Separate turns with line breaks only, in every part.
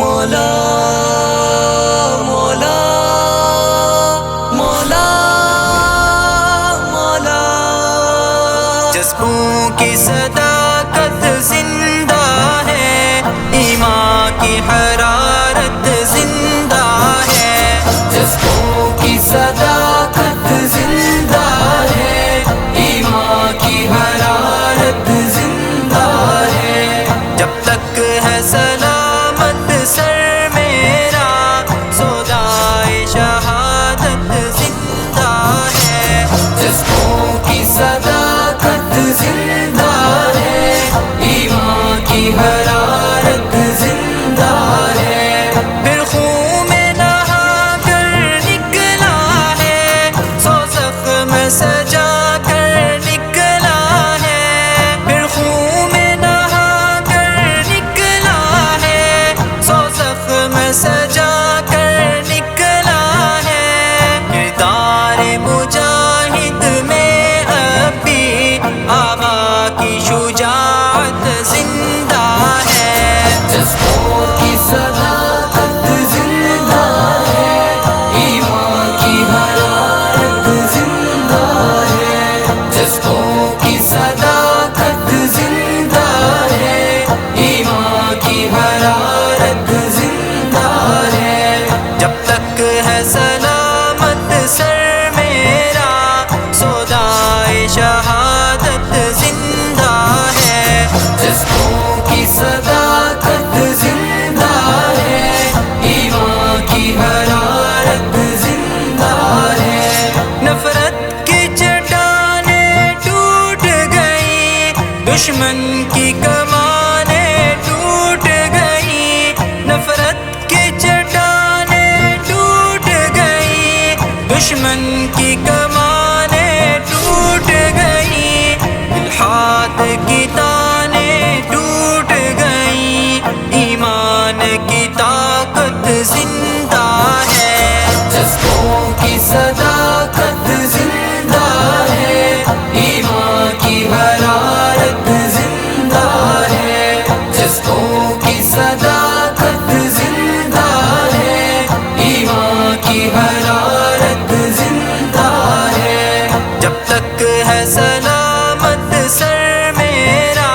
مولا مولا مولا مولا
جذبوں کی صداقت زندہ ہے، ایمان کی حرارت زندہ ہے،
جذبوں کی صداقت زندہ ہے، ایمان کی حرارت زندہ ہے۔
جب تک ہے سلامت سر میرا، سودائے شہادت زندہ ہے۔
جذبوں کی صداقت زندہ ہے، ایمان کی حرارت زندہ ہے۔
پھر خون میں نہا کر نکلا ہے، سو زخم سجا کر نکلا ہے۔ پھر خون میں نہا کر نکلا ہے، سو زخم سجا کر نکلا ہے۔ کردار مجاہد میں اب بھی آبا کی شجاعت زندہ ہے۔
جذبوں کی صداقت زندہ ہے، ایمان کی حرارت زندہ ہے۔ جذبوں کی صداقت زندہ ہے، ایمان کی حرارت زندہ ہے۔
جب تک ہے سلامت سر میرا، سودائے شہادت زندہ ہے۔
جذبوں کی صداقت زندہ ہے، ایمان کی حرارت زندہ ہے۔
نفرت کی چٹانیں ٹوٹ گئی، دشمن کی کمانیں ٹوٹ گئی۔ نفرت کی چٹانیں ٹوٹ گئی، دشمن کی کمانیں ٹوٹ گئی۔ الحاد کی تانیں ٹوٹ گئی، ایمان کی طاقت زندہ ہے۔
جذبوں کی صداقت زندہ ہے، ایمان کی حرارت زندہ ہے۔ جذبوں کی صداقت زندہ ہے، ایمان کی حرارت زندہ ہے۔
جب تک ہے سلامت سر میرا،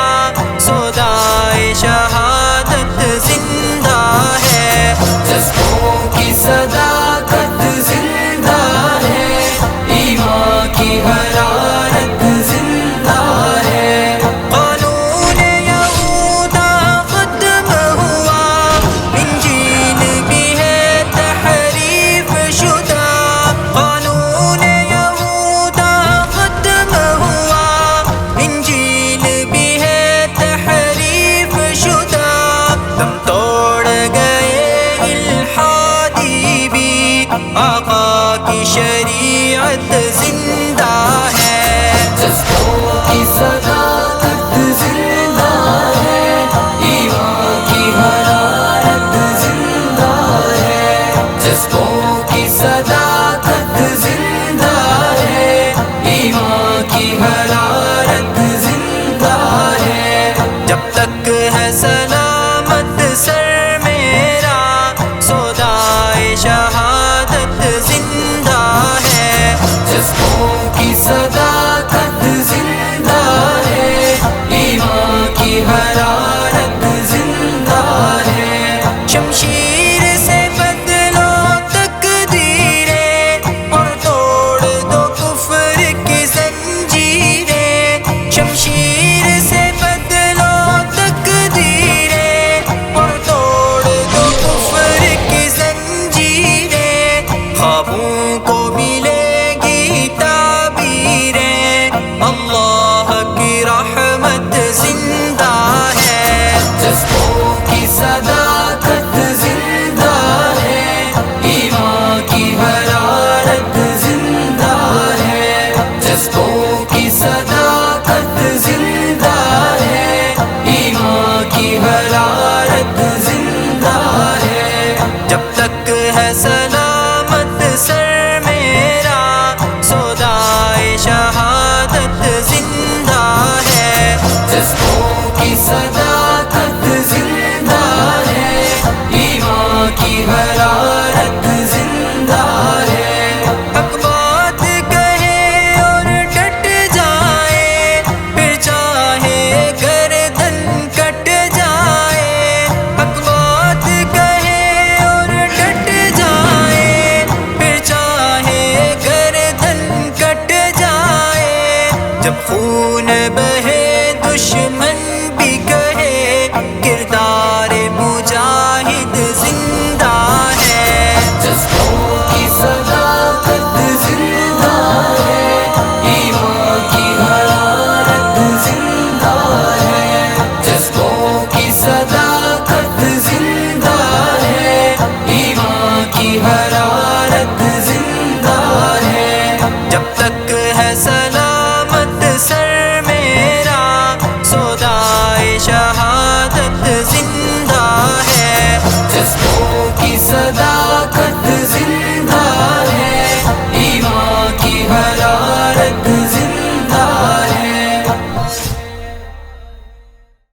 سودائے شہادت زندہ ہے۔
جذبوں کی صداقت زندہ ہے، ایمان کی حرارت زندہ ہے۔
قانون یہودا ختم ہوا، انجیل بھی ہے تحریف شدہ۔ قانون یہودا ختم ہوا، انجیل بھی ہے تحریف شدہ۔ دم توڑ گئے الحادی بھی، آقا کی شریعت زندہ ہے۔
جذبوں کی صداقت زندہ ہے، ایمان کی حرارت زندہ ہے۔ جذبوں کی صداقت زندہ ہے، ایمان کی حرارت زندہ ہے۔
جب تک ہے سلامت سر میرا، سودائے شہادت زندہ
جذبوں کی صداقت زندہ ہے، ایمان کی حرارت زندہ ہے، جذبوں کی صداقت زندہ ہے، ایمان کی حرارت زندہ ہے۔
جب تک ہے سلامت سر میرا سودائے شہادت زندہ ہے۔
جذبوں کی صداقت